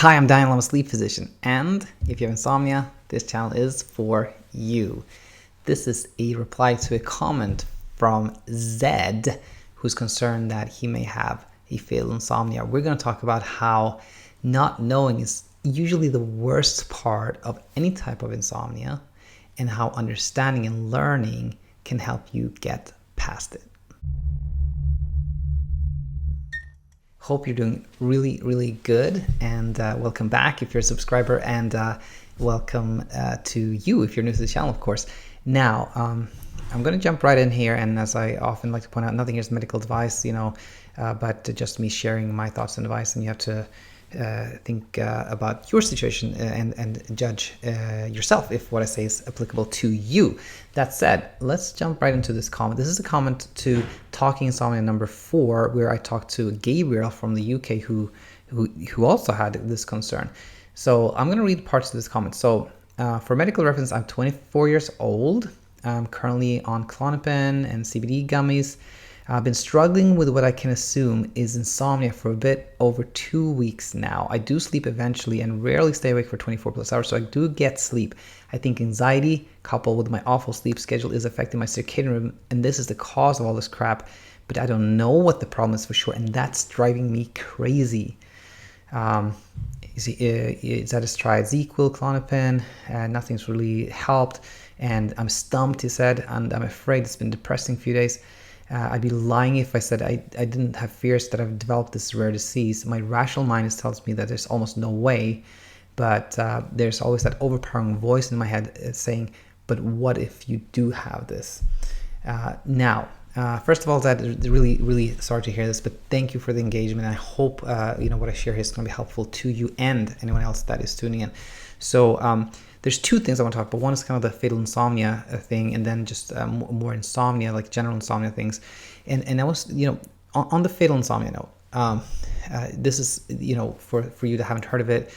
Hi, I'm Daniel. I'm a sleep physician, and if you have insomnia, this channel is for you. This is a reply to a comment from Zed, who's concerned that he may have a fatal insomnia. We're going to talk about how not knowing is usually the worst part of any type of insomnia, and how understanding and learning can help you get past it. Hope you're doing really good, and welcome back if you're a subscriber, and welcome to you if you're new to the channel, of course. Now, I'm going to jump right in here, and as I often like to point out, nothing here is medical advice, but just me sharing my thoughts and advice, and you have to think about your situation and judge yourself if what I say is applicable to you. That said, let's jump right into this comment. This is a comment to Talking Insomnia number 4, where I talked to Gabriel from the UK who also had this concern. So I'm going to read parts of this comment. So for medical reference, I'm 24 years old. I'm currently on Klonopin and CBD gummies. I've been struggling with what I can assume is insomnia for a bit over 2 weeks now. I do sleep eventually and rarely stay awake for 24 plus hours, so I do get sleep. I think anxiety coupled with my awful sleep schedule is affecting my circadian rhythm, and this is the cause of all this crap, but I don't know what the problem is for sure, and that's driving me crazy. That is tried ZQL, Klonopin, and nothing's really helped, and I'm stumped, he said, and I'm afraid it's been a depressing few days. I'd be lying if I said I didn't have fears that I've developed this rare disease. My rational mind tells me that there's almost no way, but there's always that overpowering voice in my head saying, but what if you do have this? First of all, that really sorry to hear this, but thank you for the engagement. I hope what I share here is going to be helpful to you and anyone else that is tuning in. So there's two things I want to talk about. One is kind of the fatal insomnia thing, and then just more insomnia, like general insomnia things. And I was, on the fatal insomnia note, this is, for you that haven't heard of it,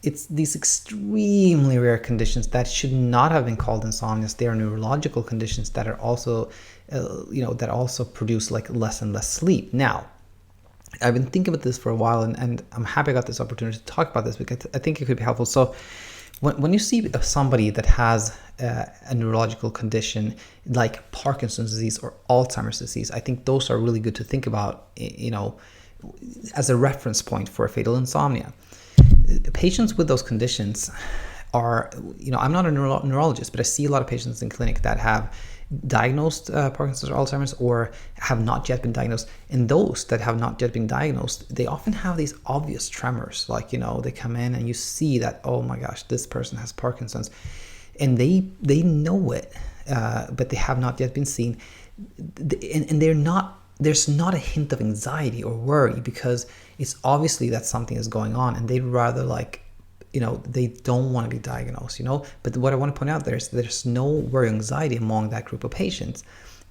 it's these extremely rare conditions that should not have been called insomnias. They are neurological conditions that are also, that also produce like less and less sleep. Now, I've been thinking about this for a while, and I'm happy I got this opportunity to talk about this because I think it could be helpful. So when you see somebody that has a neurological condition like Parkinson's disease or Alzheimer's disease, I think those are really good to think about, as a reference point for a fatal insomnia. Patients with those conditions are, I'm not a neurologist, but I see a lot of patients in clinic that have diagnosed Parkinson's or Alzheimer's or have not yet been diagnosed. And those that have not yet been diagnosed, they often have these obvious tremors. Like, they come in and you see that, oh my gosh, this person has Parkinson's. And they know it, but they have not yet been seen. And there's not a hint of anxiety or worry because it's obviously that something is going on, and they'd rather they don't want to be diagnosed, But what I want to point out there is there's no worry or anxiety among that group of patients.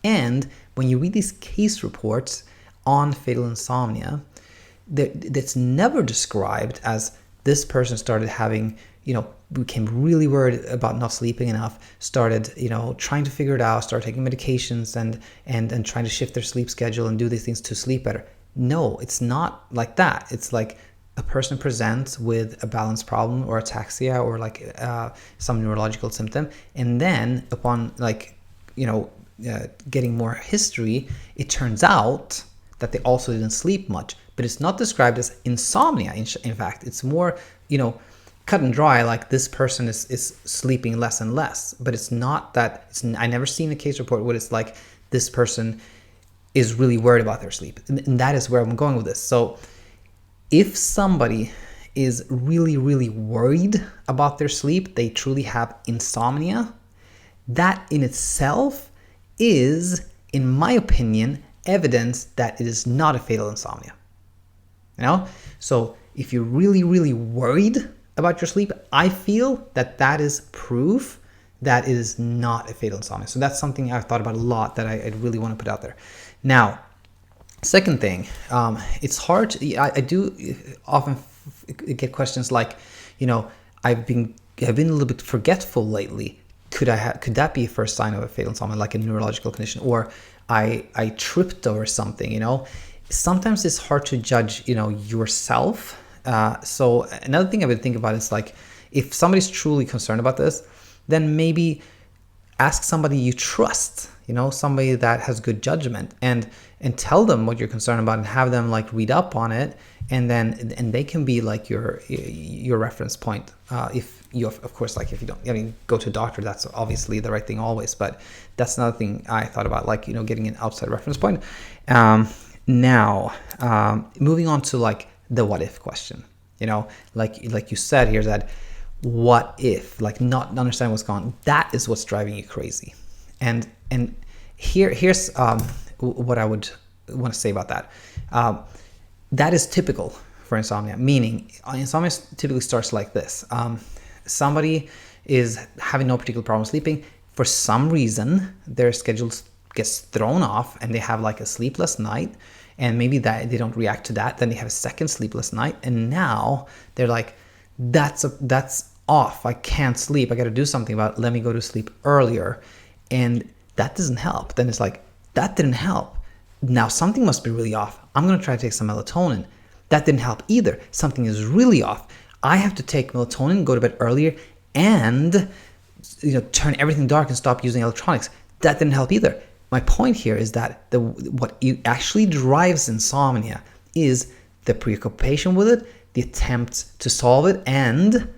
And when you read these case reports on fatal insomnia, that's never described as this person started having, became really worried about not sleeping enough, started, trying to figure it out, started taking medications and trying to shift their sleep schedule and do these things to sleep better. No, it's not like that. It's like a person presents with a balance problem or ataxia or some neurological symptom, and then upon getting more history, it turns out that they also didn't sleep much. But it's not described as insomnia. In fact, it's more cut and dry, like this person is sleeping less and less. But it's not that. I never seen a case report where it's like this person is really worried about their sleep, and that is where I'm going with this. So if somebody is really worried about their sleep, they truly have insomnia, that in itself is, in my opinion, evidence that it is not a fatal insomnia. So if you're really worried about your sleep, I feel that is proof that it is not a fatal insomnia. So that's something I've thought about a lot that I really want to put out there. Now, second thing, it's hard to, I do often get questions like, I've been a little bit forgetful lately. Could that be a first sign of a fatal insomnia, like a neurological condition? Or I tripped over something, Sometimes it's hard to judge, yourself So another thing I would think about is like, if somebody's truly concerned about this, then maybe ask somebody you trust, somebody that has good judgment, and tell them what you're concerned about and have them like read up on it, and they can be like your reference point. If you, of course, like if you don't, go to a doctor, that's obviously the right thing always, but that's another thing I thought about, like, getting an outside reference point. Now, moving on to like the what if question, like you said here, that what if, like not understanding what's going on, that is what's driving you crazy. And here's what I would want to say about that. That is typical for insomnia, meaning insomnia typically starts like this. Somebody is having no particular problem sleeping. For some reason, their schedule gets thrown off and they have like a sleepless night, and maybe that they don't react to that. Then they have a second sleepless night, and now they're like, that's off. I can't sleep. I got to do something about it. Let me go to sleep earlier. And that doesn't help. Then it's like, that didn't help. Now something must be really off. I'm going to try to take some melatonin. That didn't help either. Something is really off. I have to take melatonin, go to bed earlier, and turn everything dark and stop using electronics. That didn't help either. My point here is that what actually drives insomnia is the preoccupation with it, the attempt to solve it, and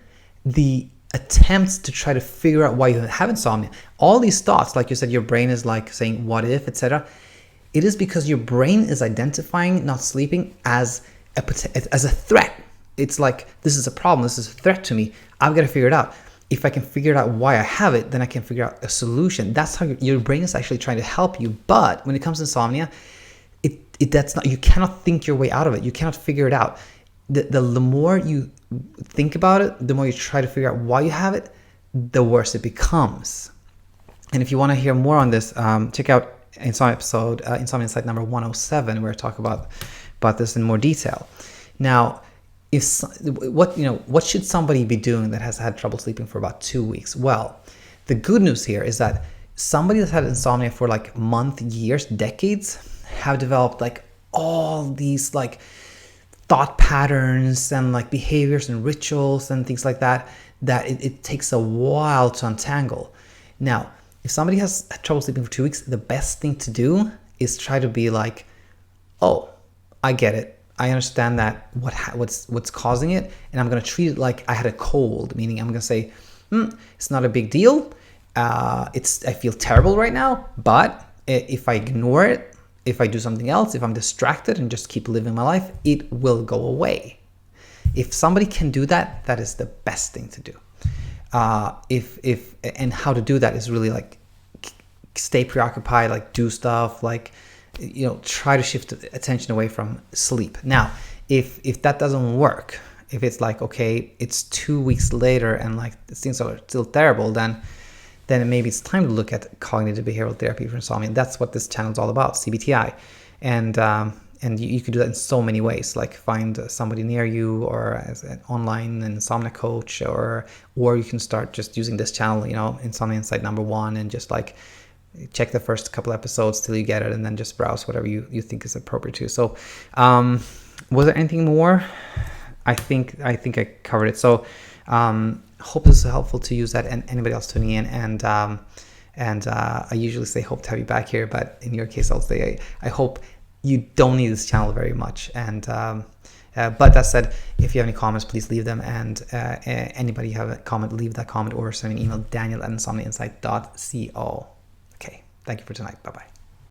the attempts to try to figure out why you have insomnia. All these thoughts, like you said, your brain is like saying what if, etc. It is because your brain is identifying not sleeping as a threat. It's like, this is a problem, this is a threat to me, I've got to figure it out. If I can figure out why I have it, then I can figure out a solution. That's how your brain is actually trying to help you. But when it comes to insomnia, that's not, you cannot think your way out of it. You cannot figure it out. The more you think about it, the more you try to figure out why you have it, the worse it becomes. And if you want to hear more on this, check out Insomnia episode, Insomnia Insight number 107, where I talk about this in more detail. Now, what should somebody be doing that has had trouble sleeping for about 2 weeks? Well, the good news here is that somebody that's had insomnia for like months, years, decades have developed like all these like thought patterns and like behaviors and rituals and things like that it takes a while to untangle. Now, if somebody has trouble sleeping for 2 weeks, the best thing to do is try to be like, oh, I get it. I understand that what's causing it, and I'm going to treat it like I had a cold, meaning I'm going to say, it's not a big deal. I feel terrible right now, but if I ignore it, if I do something else, if I'm distracted and just keep living my life, it will go away. If somebody can do that, that is the best thing to do. And how to do that is really like stay preoccupied, like do stuff, like try to shift attention away from sleep. Now, if that doesn't work, if it's like, okay, it's 2 weeks later and like things are still terrible, then maybe it's time to look at cognitive behavioral therapy for insomnia. And that's what this channel is all about, CBTI. And you could do that in so many ways, like find somebody near you, or as an online insomnia coach, or you can start just using this channel, Insomnia Insight number 1, and just like check the first couple episodes till you get it, and then just browse whatever you think is appropriate to you. So was there anything more? I think I covered it. So hope this is helpful to use that, and anybody else tuning in. And I usually say hope to have you back here, but in your case I'll say I hope you don't need this channel very much. And but that said, if you have any comments, please leave them. And anybody have a comment, leave that comment, or send me an email, daniel@insomniainsight.co. Okay, thank you for tonight. Bye-bye.